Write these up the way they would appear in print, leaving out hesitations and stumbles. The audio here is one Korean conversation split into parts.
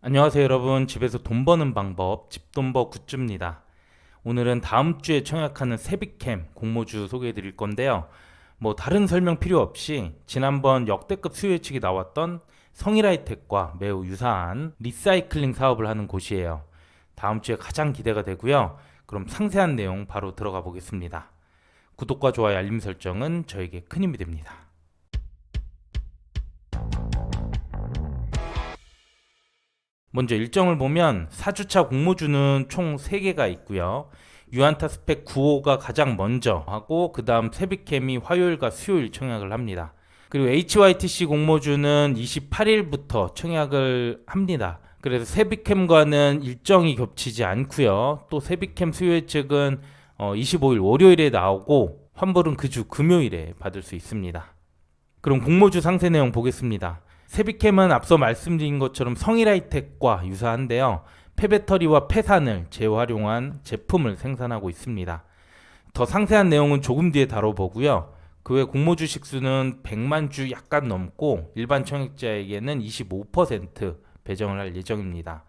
안녕하세요 여러분. 집에서 돈 버는 방법 집돈버 굿즈입니다. 오늘은 다음 주에 청약하는 세비캠 공모주 소개해 드릴 건데요. 뭐 다른 설명 필요 없이 지난번 역대급 수요 예측이 나왔던 성일하이텍과 매우 유사한 리사이클링 사업을 하는 곳이에요. 다음 주에 가장 기대가 되고요. 그럼 상세한 내용 바로 들어가 보겠습니다. 구독과 좋아요 알림 설정은 저에게 큰 힘이 됩니다. 먼저 일정을 보면 4주차 공모주는 총 3개가 있고요. 유안타 스펙 9호가 가장 먼저 하고 그 다음 세비캠이 화요일과 수요일 청약을 합니다. 그리고 HYTC 공모주는 28일부터 청약을 합니다. 그래서 세비캠과는 일정이 겹치지 않고요. 또 세비캠 수요 예측은 25일 월요일에 나오고 환불은 그 주 금요일에 받을 수 있습니다. 그럼 공모주 상세 내용 보겠습니다. 세비캠은 앞서 말씀드린 것처럼 성일하이텍과 유사한데요. 폐배터리와 폐산을 재활용한 제품을 생산하고 있습니다. 더 상세한 내용은 조금 뒤에 다뤄보고요. 그 외 공모주 식수는 100만 주 약간 넘고 일반 청약자에게는 25% 배정을 할 예정입니다.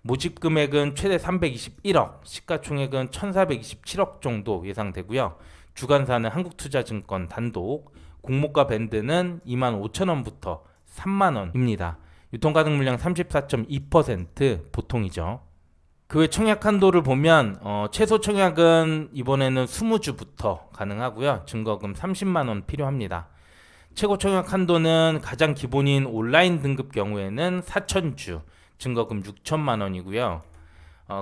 모집 금액은 최대 321억, 시가총액은 1427억 정도 예상되고요. 주관사는 한국투자증권 단독, 공모가 밴드는 25,000원부터 3만원입니다. 유통가능 물량 34.2% 보통이죠. 그 외 청약 한도를 보면 최소 청약은 이번에는 20주부터 가능하고요. 증거금 30만원 필요합니다. 최고 청약 한도는 가장 기본인 온라인 등급 경우에는 4,000주, 증거금 6천만원이고요.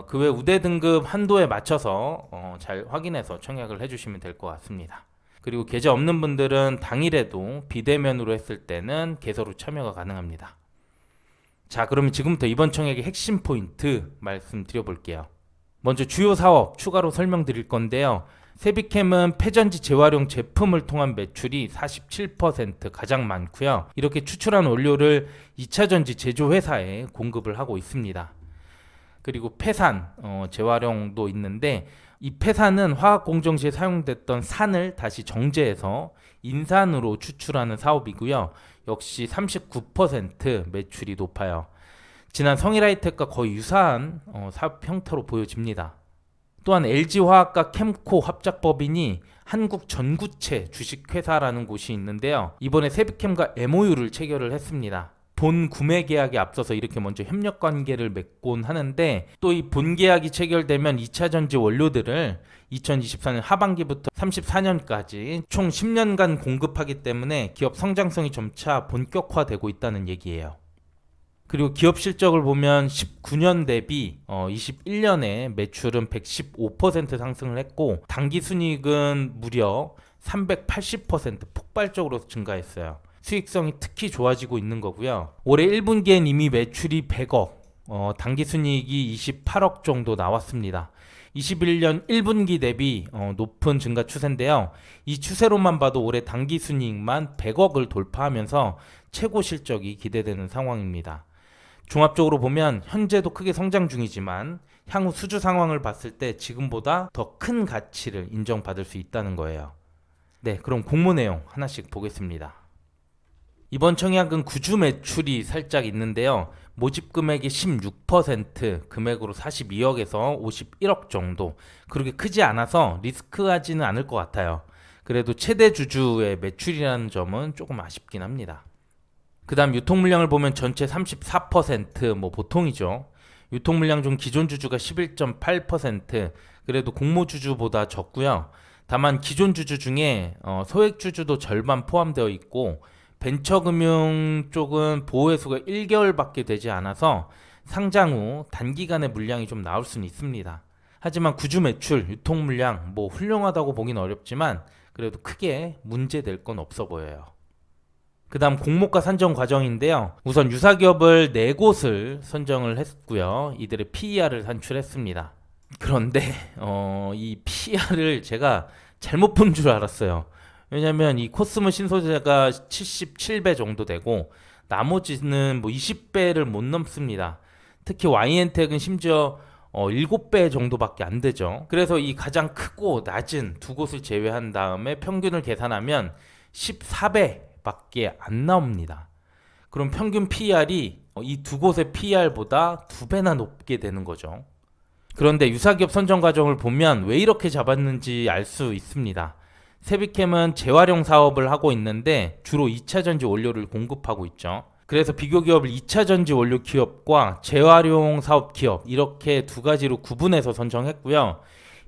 그 외 우대 등급 한도에 맞춰서 잘 확인해서 청약을 해주시면 될 것 같습니다. 그리고 계좌 없는 분들은 당일에도 비대면으로 했을 때는 개서로 참여가 가능합니다. 자, 그러면 지금부터 이번 청약의 핵심 포인트 말씀드려 볼게요. 먼저 주요 사업 추가로 설명드릴 건데요. 세비캠은 폐전지 재활용 제품을 통한 매출이 47% 가장 많고요. 이렇게 추출한 원료를 2차전지 제조회사에 공급을 하고 있습니다. 그리고 폐산 재활용도 있는데 이 폐산은 화학 공정 시에 사용됐던 산을 다시 정제해서 인산으로 추출하는 사업이고요. 역시 39% 매출이 높아요. 지난 성일하이텍과 거의 유사한 사업 형태로 보여집니다. 또한 LG화학과 캠코 합작법인이 한국전구체 주식회사라는 곳이 있는데요. 이번에 세비캠과 MOU를 체결을 했습니다. 본 구매 계약에 앞서서 이렇게 먼저 협력 관계를 맺곤 하는데 또 이 본 계약이 체결되면 2차 전지 원료들을 2024년 하반기부터 34년까지 총 10년간 공급하기 때문에 기업 성장성이 점차 본격화되고 있다는 얘기예요. 그리고 기업 실적을 보면 19년 대비 21년에 매출은 115% 상승을 했고 당기 순이익은 무려 380% 폭발적으로 증가했어요. 수익성이 특히 좋아지고 있는 거고요. 올해 1분기엔 이미 매출이 100억, 당기순이익이 28억 정도 나왔습니다. 21년 1분기 대비 높은 증가 추세인데요. 이 추세로만 봐도 올해 당기순이익만 100억을 돌파하면서 최고 실적이 기대되는 상황입니다. 종합적으로 보면 현재도 크게 성장 중이지만 향후 수주 상황을 봤을 때 지금보다 더 큰 가치를 인정받을 수 있다는 거예요. 네, 그럼 공모 내용 하나씩 보겠습니다. 이번 청약은 구주 매출이 살짝 있는데요. 모집 금액이 16%, 금액으로 42억에서 51억 정도. 그렇게 크지 않아서 리스크하지는 않을 것 같아요. 그래도 최대 주주의 매출이라는 점은 조금 아쉽긴 합니다. 그 다음 유통 물량을 보면 전체 34%, 뭐 보통이죠. 유통 물량 중 기존 주주가 11.8%, 그래도 공모 주주보다 적고요. 다만 기존 주주 중에 소액 주주도 절반 포함되어 있고 벤처금융 쪽은 보호회수가 1개월밖에 되지 않아서 상장 후 단기간에 물량이 좀 나올 수는 있습니다. 하지만 구주 매출, 유통 물량 뭐 훌륭하다고 보긴 어렵지만 그래도 크게 문제될 건 없어 보여요. 그 다음 공모가 선정 과정인데요. 우선 유사기업을 4곳을 선정을 했고요. 이들의 PER을 산출했습니다. 그런데 이 PER을 제가 잘못 본 줄 알았어요. 왜냐면 이 코스모 신소재가 77배 정도 되고 나머지는 뭐 20배를 못 넘습니다. 특히 YN텍은 심지어 7배 정도밖에 안 되죠. 그래서 이 가장 크고 낮은 두 곳을 제외한 다음에 평균을 계산하면 14배밖에 안 나옵니다. 그럼 평균 PER이 이 두 곳의 PER보다 2배나 높게 되는 거죠. 그런데 유사기업 선정 과정을 보면 왜 이렇게 잡았는지 알 수 있습니다. 세비캠은 재활용 사업을 하고 있는데 주로 2차 전지 원료를 공급하고 있죠. 그래서 비교 기업을 2차 전지 원료 기업과 재활용 사업 기업 이렇게 두 가지로 구분해서 선정했고요.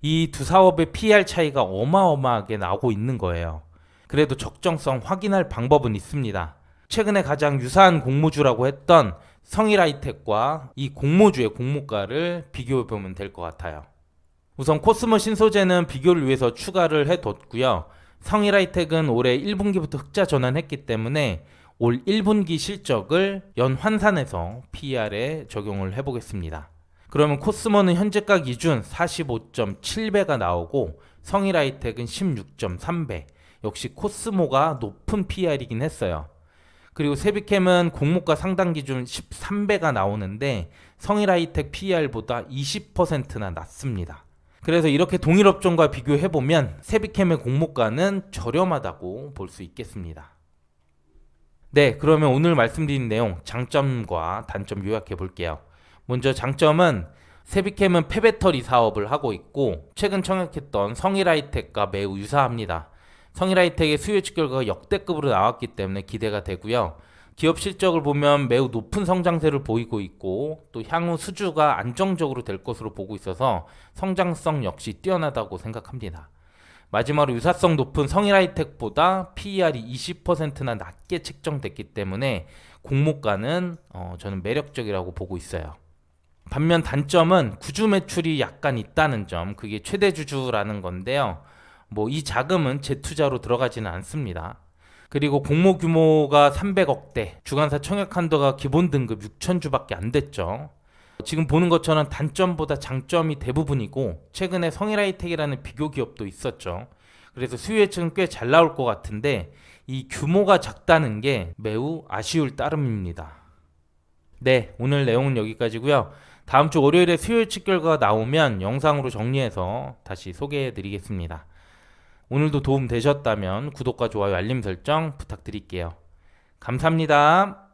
이 두 사업의 PER 차이가 어마어마하게 나오고 있는 거예요. 그래도 적정성 확인할 방법은 있습니다. 최근에 가장 유사한 공모주라고 했던 성일하이텍과 이 공모주의 공모가를 비교해 보면 될 것 같아요. 우선 코스모 신소재는 비교를 위해서 추가를 해뒀고요. 성일하이텍은 올해 1분기부터 흑자 전환했기 때문에 올 1분기 실적을 연환산해서 PER에 적용을 해보겠습니다. 그러면 코스모는 현재가 기준 45.7배가 나오고 성일하이텍은 16.3배. 역시 코스모가 높은 PER이긴 했어요. 그리고 세비캠은 공모가 상당 기준 13배가 나오는데 성일하이텍 PER보다 20%나 낮습니다. 그래서 이렇게 동일 업종과 비교해보면 세비캠의 공모가는 저렴하다고 볼 수 있겠습니다. 네, 그러면 오늘 말씀드린 내용 장점과 단점 요약해 볼게요. 먼저 장점은 세비캠은 폐배터리 사업을 하고 있고 최근 청약했던 성일하이텍과 매우 유사합니다. 성일하이텍의 수요 예측 결과가 역대급으로 나왔기 때문에 기대가 되고요. 기업 실적을 보면 매우 높은 성장세를 보이고 있고 또 향후 수주가 안정적으로 될 것으로 보고 있어서 성장성 역시 뛰어나다고 생각합니다. 마지막으로 유사성 높은 성일하이텍보다 PER이 20%나 낮게 책정됐기 때문에 공모가는 저는 매력적이라고 보고 있어요. 반면 단점은 구주 매출이 약간 있다는 점, 그게 최대 주주라는 건데요. 이 자금은 재투자로 들어가지는 않습니다. 그리고 공모 규모가 300억대, 주관사 청약 한도가 기본 등급 6,000주밖에 안 됐죠. 지금 보는 것처럼 단점보다 장점이 대부분이고 최근에 성일하이텍이라는 비교 기업도 있었죠. 그래서 수요 예측은 꽤 잘 나올 것 같은데 이 규모가 작다는 게 매우 아쉬울 따름입니다. 네, 오늘 내용은 여기까지고요. 다음 주 월요일에 수요 예측 결과가 나오면 영상으로 정리해서 다시 소개해 드리겠습니다. 오늘도 도움 되셨다면 구독과 좋아요 알림 설정 부탁드릴게요. 감사합니다.